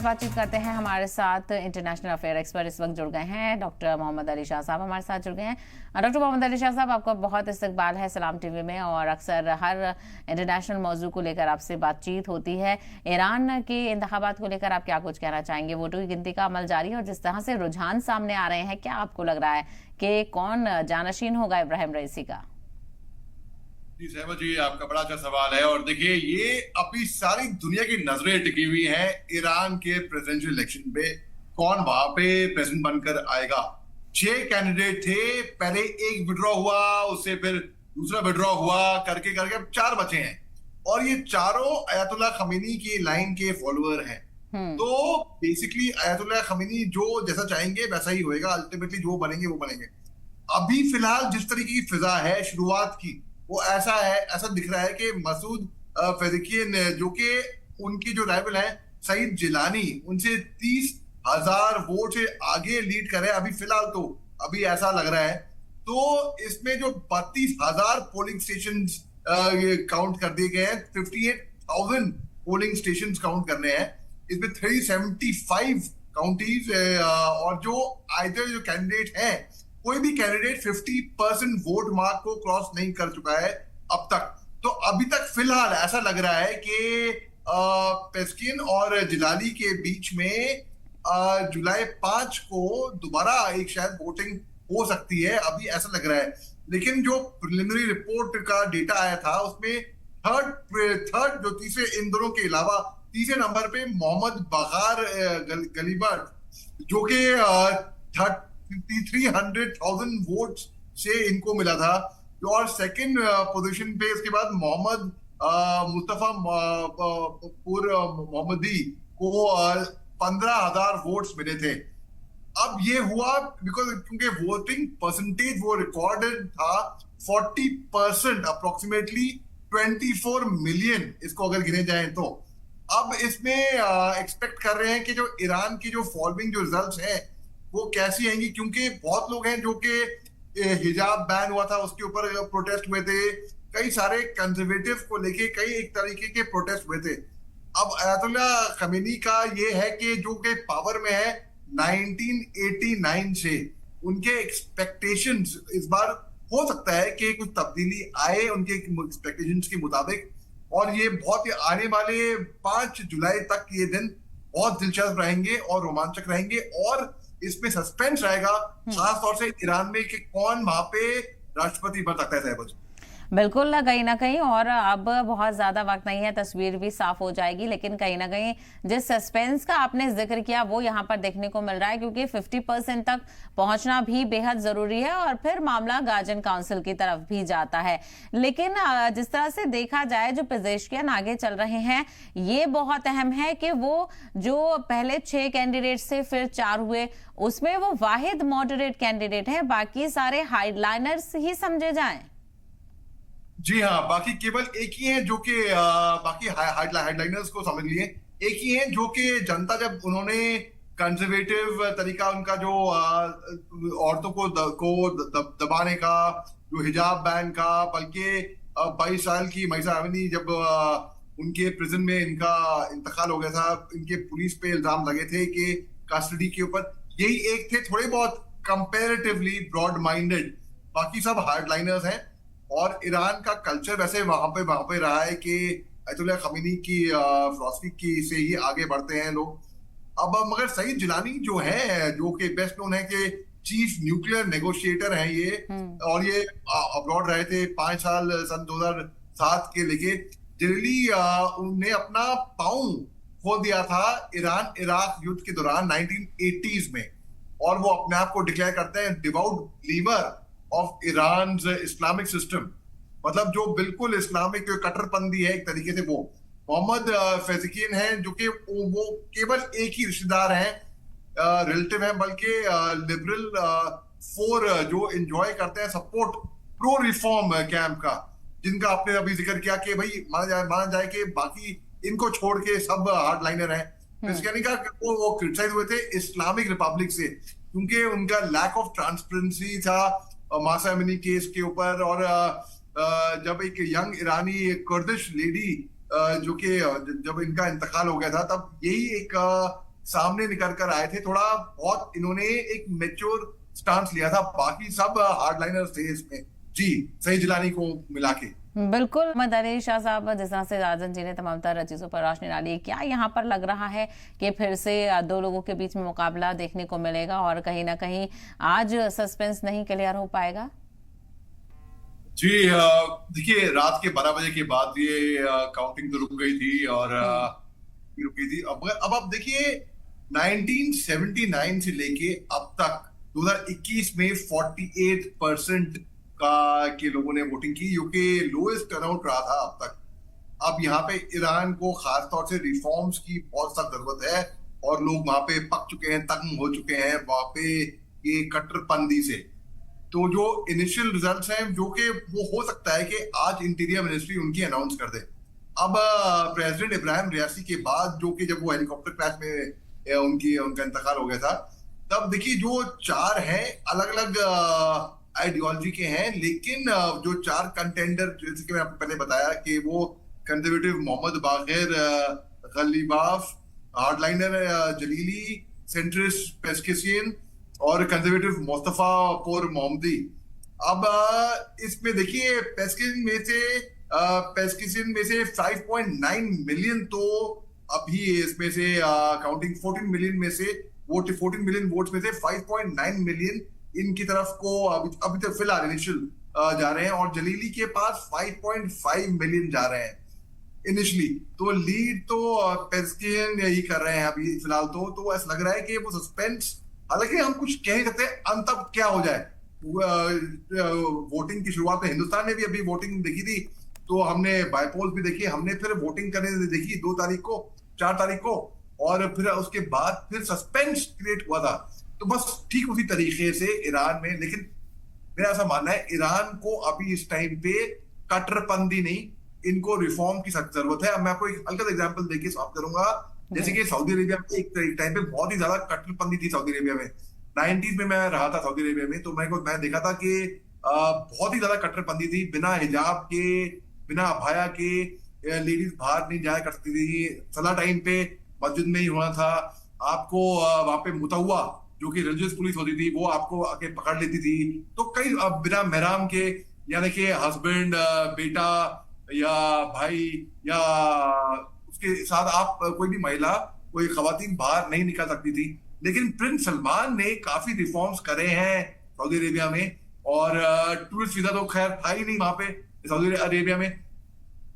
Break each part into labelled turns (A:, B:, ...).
A: बातचीत करते हैं। हमारे साथ इंटरनेशनल अफेयर एक्सपर्ट इस वक्त जुड़ गए हैं, डॉक्टर मोहम्मद अली शाह साहब हमारे साथ जुड़ गए हैं। डॉक्टर मोहम्मद अली शाह साहब, आपका बहुत इस्तकबाल है सलाम टीवी में, और अक्सर हर इंटरनेशनल मौजू को लेकर आपसे बातचीत होती है। ईरान के इंतखाबात को लेकर आप क्या कुछ कहना चाहेंगे? वोटों की गिनती का अमल जारी है और जिस तरह से रुझान सामने आ रहे हैं, क्या आपको लग रहा है कि कौन जानशीन होगा इब्राहिम रईसी का?
B: जी सहमत जी, आपका बड़ा अच्छा सवाल है। और देखिए, ये अभी सारी दुनिया की नजरें टिकी हुई हैं ईरान के प्रेसिडेंशियल इलेक्शन पे, कौन वहां पे प्रेसिडेंट बनकर आएगा। 6 कैंडिडेट थे, पहले एक विड्रॉ हुआ, उससे फिर दूसरा विड्रॉ हुआ, करके करके अब 4 बचे हैं। और ये चारों अयतुल्ला खमीनी की लाइन के फॉलोअर हैं। तो बेसिकली अयतुल्ला खमीनी जो जैसा चाहेंगे वैसा ही होएगा, अल्टीमेटली जो बनेंगे वो बनेंगे। अभी फिलहाल जिस तरीके की फिजा है शुरुआत की, वो ऐसा है, ऐसा दिख रहा है कि मसूद पेज़ेश्कियान जो कि उनकी जो राइवल है सईद जिलानी, उनसे 30,000 वोट से आगे लीड कर रहे हैं अभी फिलहाल। तो अभी ऐसा लग रहा है। तो इसमें जो 32,000 पोलिंग स्टेशन काउंट कर दिए गए हैं, 58,000 पोलिंग स्टेशन काउंट करने हैं। इसमें 375 काउंटीज, और जो आइदर जो कैंडिडेट है, कोई भी कैंडिडेट 50% वोट मार्क को क्रॉस नहीं कर चुका है अब तक। तो अभी तक फिलहाल ऐसा लग रहा है कि पेज़ेश्कियान और जिलानी के बीच में जुलाई 5 को दोबारा एक शायद वोटिंग हो सकती है, अभी ऐसा लग रहा है। लेकिन जो प्रिलिमिनरी रिपोर्ट का डेटा आया था उसमें थर्ड जो तीसरे, इन दोनों के अलावा तीसरे नंबर पे मोहम्मद बगार गलीबर, जो कि 300,000 वोट से इनको मिला था। और सेकंड पोजीशन पे इसके बाद मोहम्मद मुस्तफा मोहम्मदी को 15,000 वोट्स मिले थे। अब ये हुआ क्योंकि वोटिंग परसेंटेज वो रिकॉर्डेड था 40%, अप्रोक्सीमेटली 24 मिलियन इसको अगर गिने जाए तो। अब इसमें एक्सपेक्ट कर रहे हैं कि जो ईरान की जो फॉलोइंग जो रिजल्ट्स हैं वो कैसी आएंगी, क्योंकि बहुत लोग हैं जो कि हिजाब बैन हुआ था उसके ऊपर प्रोटेस्ट हुए थे, कई सारे कंजर्वेटिव को लेके कई एक तरीके के प्रोटेस्ट हुए थे। अब अयतुल्ला खमीनी का ये है कि जो कि पावर में है 1989 से, उनके एक्सपेक्टेशंस इस बार हो सकता है कि कुछ तब्दीली आए उनके एक्सपेक्टेशंस के मुताबिक। और ये बहुत आने वाले 5 जुलाई तक ये दिन बहुत दिलचस्प रहेंगे और रोमांचक रहेंगे, और इसमें सस्पेंस रहेगा खास तौर से ईरान में कि कौन वहां पे राष्ट्रपति बन सकता है। सहबज
A: बिल्कुल ना कहीं, और अब बहुत ज्यादा वक्त नहीं है, तस्वीर भी साफ हो जाएगी। लेकिन कहीं ना कहीं जिस सस्पेंस का आपने जिक्र किया वो यहाँ पर देखने को मिल रहा है, क्योंकि 50% तक पहुंचना भी बेहद जरूरी है और फिर मामला गार्जियन काउंसिल की तरफ भी जाता है। लेकिन जिस तरह से देखा जाए, जो पेज़ेश्कियान आगे चल रहे हैं, ये बहुत अहम है कि वो जो पहले 6 कैंडिडेट से फिर 4 हुए, उसमें वो वाहिद मॉडरेट कैंडिडेट है, बाकी सारे हाइडलाइनर्स ही समझे जाएं।
B: जी हाँ, बाकी केवल एक ही है जो कि बाकी हेडलाइनर्स को समझ लिए, एक ही है जो कि जनता, जब उन्होंने कंजर्वेटिव तरीका उनका जो औरतों को दबाने का, जो हिजाब बैन का, बल्कि 22 साल की मईसा अमनी जब उनके प्रिजन में इनका इंतकाल हो गया था, इनके पुलिस पे इल्जाम लगे थे कि कस्टडी के ऊपर, यही एक थे थोड़े बहुत कंपेरेटिवली ब्रॉड माइंडेड, बाकी सब हार्डलाइनर्स हैं। और ईरान का कल्चर वैसे वहां पे रहा है कि अयतुल्ला खमीनी की फिलॉसफी की से ही आगे बढ़ते हैं लोग। अब मगर सईद जिलानी जो है, जो कि बेस्ट नोन है कि चीफ न्यूक्लियर नेगोशिएटर हैं ये, और ये अब्रॉड रहे थे 5 साल, सन 2007 के लेके। जनरली उन्हें अपना पाँव खो दिया था ईरान इराक युद्ध के दौरान 1980s में, और वो अपने आप को डिक्लेयर करते हैं devote believer of Iran Islamic system, मतलब जो बिल्कुल इस्लामिक कट्टरपंथी है एक तरीके से। वो मोहम्मद पेज़ेश्कियान है जो कि वो केवल एक ही रिश्तेदार हैं, रिलेटिव हैं, बल्कि लिबरल फोर जो एंजॉय करते हैं सपोर्ट प्रो रिफॉर्म कैंप का, जिनका आपने अभी जिक्र किया कि भाई माना जाए कि बाकी इनको छोड़ के सब हार्डलाइनर हैं। पेज़ेश्कियान का वो क्रिटिसाइज हुए थे इस्लामिक रिपब्लिक से, क्योंकि उनका लैक ऑफ ट्रांसपेरेंसी था मासा अमनी केस के ऊपर। और जब एक यंग ईरानी कुर्दिश लेडी जो कि जब इनका इंतकाल हो गया था, तब यही एक सामने निकल कर आए थे। थोड़ा बहुत इन्होंने एक मेच्योर स्टांस लिया था, बाकी सब हार्डलाइनर्स थे इसमें। जी, सही जिलानी को मिला के।
A: बिल्कुल। मोहम्मद अली शाह साहब, जिस तरह से राजन जी ने तमाम तरह चीजों पर रोशनी डाली, क्या यहाँ पर लग रहा है कि फिर से दो लोगों के बीच में मुकाबला देखने को मिलेगा और कहीं ना कहीं आज सस्पेंस नहीं क्लियर हो पाएगा?
B: जी, देखिए, रात के 12 बजे के बाद ये काउंटिंग तो रुक गई थी और रुकी थी। अब आप देखिए, 1979 से लेके अब तक 2021 में 48% के लोगों ने वोटिंग की, जो कि लोएस्ट टर्नआउट रहा था अब तक। अब यहाँ पे ईरान को खासतौर से रिफॉर्म्स की बहुत सख्त जरूरत है और लोग वहां पे पक चुके हैं, तंग हो चुके हैं वहां पे ये कट्टरपंथी से। तो जो इनिशियल रिजल्ट्स हैं, जो कि वो हो सकता है कि आज इंटीरियर मिनिस्ट्री उनकी अनाउंस कर दे। अब प्रेसिडेंट इब्राहिम रियासी के बाद, जो कि जब वो हेलीकॉप्टर क्रैश में उनका इंतकाल हो गया था, तब देखिए जो चार हैं अलग अलग आइडियोलॉजी के हैं, लेकिन जो चार कंटेंडर, जैसे कि मैं आपको पहले बताया कि वो conservative Mohammad Bagher Ghalibaf, hardliner Jalili, centrist Pezeshkian और कंजर्वेटिव मुस्तफा पोर मोहम्मदी। अब इसमें देखिए पेस्केसियन में से 5.9 मिलियन तो अभी इसमें से काउंटिंग 14 मिलियन में से 14 मिलियन वोट्स में से 5.9 मिलियन इनकी तरफ को अभी तक फिलहाल इनिशियल जा रहे हैं, और जलीली के पास 5.5 मिलियन जा रहे हैं इनिशियली। तो लीड तो पेस्केसियन यही कर रहे हैं अभी फिलहाल। तो ऐसा लग रहा है कि वो सस्पेंस, हालांकि हम कुछ कह नहीं सकते अंत तब क्या हो जाए। वोटिंग की शुरुआत में हिंदुस्तान ने भी अभी वोटिंग देखी थी, तो हमने बायपोल्स भी देखी, हमने फिर वोटिंग करने देखी 2 तारीख को, 4 तारीख को, और फिर उसके बाद फिर सस्पेंस क्रिएट हुआ था। तो बस ठीक उसी तरीके से ईरान में, लेकिन मेरा ऐसा मानना है ईरान को अभी इस टाइम पे कट्टरपंथी नहीं, इनको रिफॉर्म की सख्त जरूरत है। अब मैं आपको एक हल्का एग्जांपल देके समाप्त करूंगा। जैसे कि सऊदी अरेबिया में एक टाइम पे बहुत ही ज्यादा कट्टरपंथी थी सऊदी अरेबिया में। 90s में मैं रहा था सऊदी अरेबिया में, तो मैं देखा था कि बहुत ही ज्यादा कट्टरपंथी थी। बिना हिजाब के, बिना अभाया के लेडीज बाहर नहीं जाया करती थी। सला टाइम पे मस्जिद में ही होना था। आपको वहां पे मुतव्वा, जो कि रिलीजियस पुलिस होती थी, वो आपको आके पकड़ लेती थी। तो कई बिना मेहराम के, यानी कि हस्बैंड, बेटा या भाई या उसके साथ आप कोई भी महिला, कोई खवातीन बाहर नहीं निकल सकती थी। लेकिन प्रिंस सलमान ने काफी रिफॉर्म्स करे हैं सऊदी अरेबिया में, और टूरिस्ट वीजा तो खैर था ही नहीं वहां पे सऊदी अरेबिया में,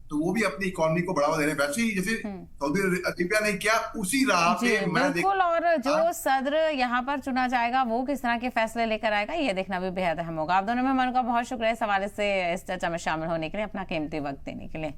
B: तो वो भी अपनी इकोनॉमी को बढ़ावा दे रहे हैं, वैसे ही जैसे सऊदी अरेबिया ने किया उसी राह पे मैं
A: बिल्कुल। और जो सदर यहाँ पर चुना जाएगा वो किस तरह के फैसले लेकर आएगा, ये देखना भी बेहद अहम होगा। आप दोनों मेहमानों का बहुत शुक्रिया इस हवाले से इस चर्चा में शामिल होने के लिए, अपना कीमती वक्त देने के लिए।